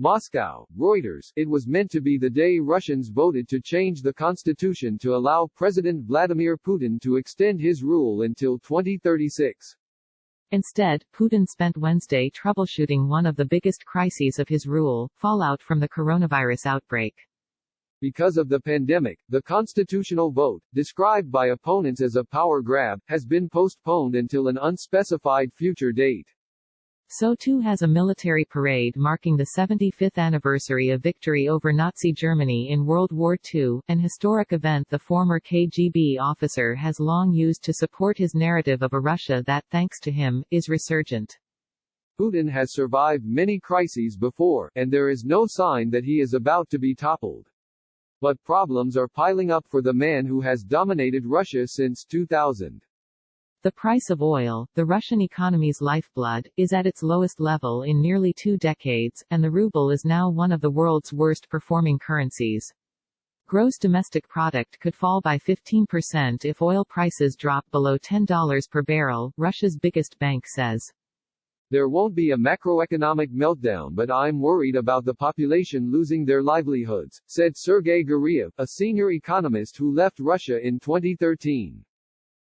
Moscow, Reuters. It was meant to be the day Russians voted to change the constitution to allow President Vladimir Putin to extend his rule until 2036. Instead, Putin spent Wednesday troubleshooting one of the biggest crises of his rule, fallout from the coronavirus outbreak. Because of the pandemic, the constitutional vote, described by opponents as a power grab, has been postponed until an unspecified future date. So too has a military parade marking the 75th anniversary of victory over Nazi Germany in World War II, an historic event the former KGB officer has long used to support his narrative of a Russia that, thanks to him, is resurgent. Putin has survived many crises before, and there is no sign that he is about to be toppled. But problems are piling up for the man who has dominated Russia since 2000. The price of oil, the Russian economy's lifeblood, is at its lowest level in nearly 2 decades, and the ruble is now one of the world's worst-performing currencies. Gross domestic product could fall by 15% if oil prices drop below $10 per barrel, Russia's biggest bank says. There won't be a macroeconomic meltdown, but I'm worried about the population losing their livelihoods, said Sergei Guriev, a senior economist who left Russia in 2013.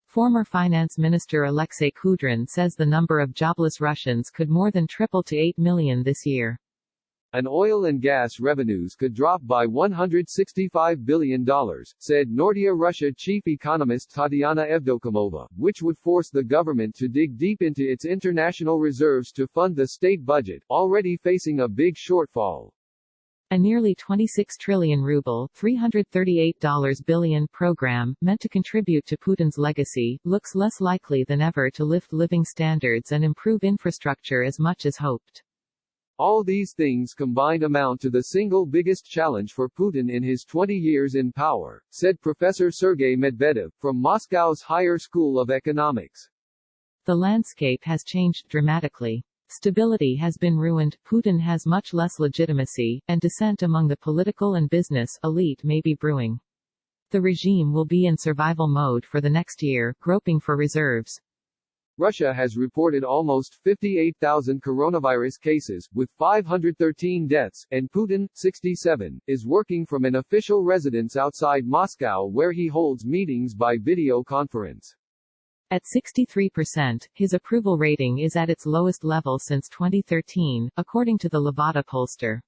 Former Finance Minister Alexei Kudrin says the number of jobless Russians could more than triple to 8 million this year. And oil and gas revenues could drop by $165 billion, said Nordia Russia chief economist Tatiana Evdokimova, which would force the government to dig deep into its international reserves to fund the state budget, already facing a big shortfall. A nearly 26 trillion ruble $338 billion program, meant to contribute to Putin's legacy, looks less likely than ever to lift living standards and improve infrastructure as much as hoped. All these things combined amount to the single biggest challenge for Putin in his 20 years in power, said Professor Sergei Medvedev, from Moscow's Higher School of Economics. The landscape has changed dramatically. Stability has been ruined, Putin has much less legitimacy, and dissent among the political and business elite may be brewing. The regime will be in survival mode for the next year, groping for reserves. Russia has reported almost 58,000 coronavirus cases, with 513 deaths, and Putin, 67, is working from an official residence outside Moscow where he holds meetings by video conference. At 63%, his approval rating is at its lowest level since 2013, according to the Levada pollster.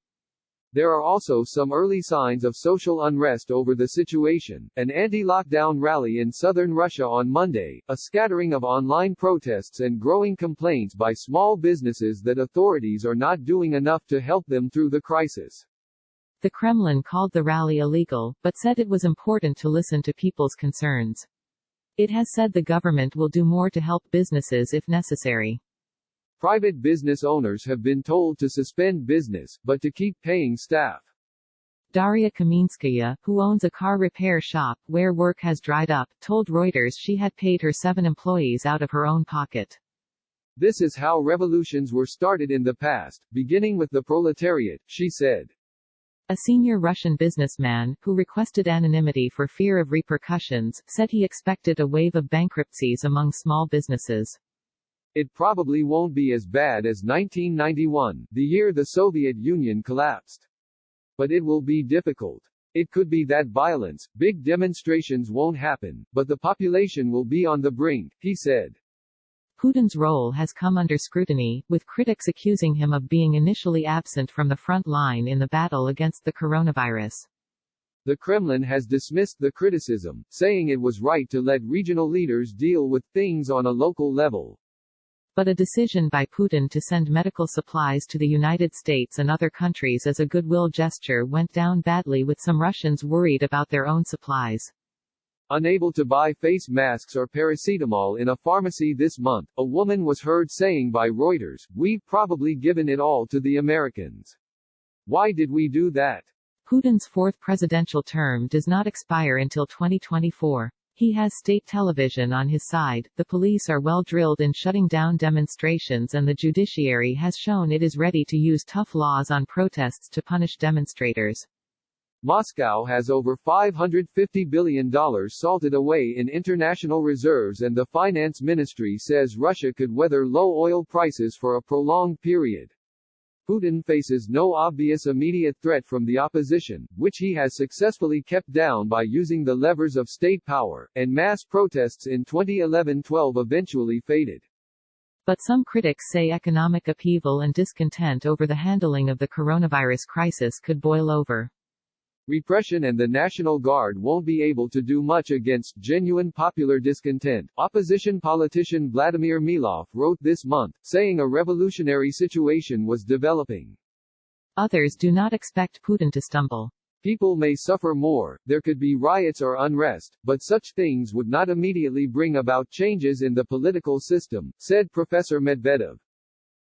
There are also some early signs of social unrest over the situation: an anti-lockdown rally in southern Russia on Monday, a scattering of online protests, and growing complaints by small businesses that authorities are not doing enough to help them through the crisis. The Kremlin called the rally illegal, but said it was important to listen to people's concerns. It has said the government will do more to help businesses if necessary. Private business owners have been told to suspend business, but to keep paying staff. Daria Kaminskaya, who owns a car repair shop where work has dried up, told Reuters she had paid her 7 employees out of her own pocket. This is how revolutions were started in the past, beginning with the proletariat, she said. A senior Russian businessman, who requested anonymity for fear of repercussions, said he expected a wave of bankruptcies among small businesses. It probably won't be as bad as 1991, the year the Soviet Union collapsed. But it will be difficult. It could be that violence, big demonstrations won't happen, but the population will be on the brink, he said. Putin's role has come under scrutiny, with critics accusing him of being initially absent from the front line in the battle against the coronavirus. The Kremlin has dismissed the criticism, saying it was right to let regional leaders deal with things on a local level. But a decision by Putin to send medical supplies to the United States and other countries as a goodwill gesture went down badly, with some Russians worried about their own supplies. Unable to buy face masks or paracetamol in a pharmacy this month, a woman was heard saying by Reuters, "We've probably given it all to the Americans. Why did we do that?" Putin's 4th presidential term does not expire until 2024. He has state television on his side, the police are well drilled in shutting down demonstrations, and the judiciary has shown it is ready to use tough laws on protests to punish demonstrators. Moscow has over $550 billion salted away in international reserves, and the finance ministry says Russia could weather low oil prices for a prolonged period. Putin faces no obvious immediate threat from the opposition, which he has successfully kept down by using the levers of state power, and mass protests in 2011-12 eventually faded. But some critics say economic upheaval and discontent over the handling of the coronavirus crisis could boil over. Repression and the National Guard won't be able to do much against genuine popular discontent, opposition politician Vladimir Milov wrote this month, saying a revolutionary situation was developing. Others do not expect Putin to stumble. People may suffer more, there could be riots or unrest, but such things would not immediately bring about changes in the political system, said Professor Medvedev.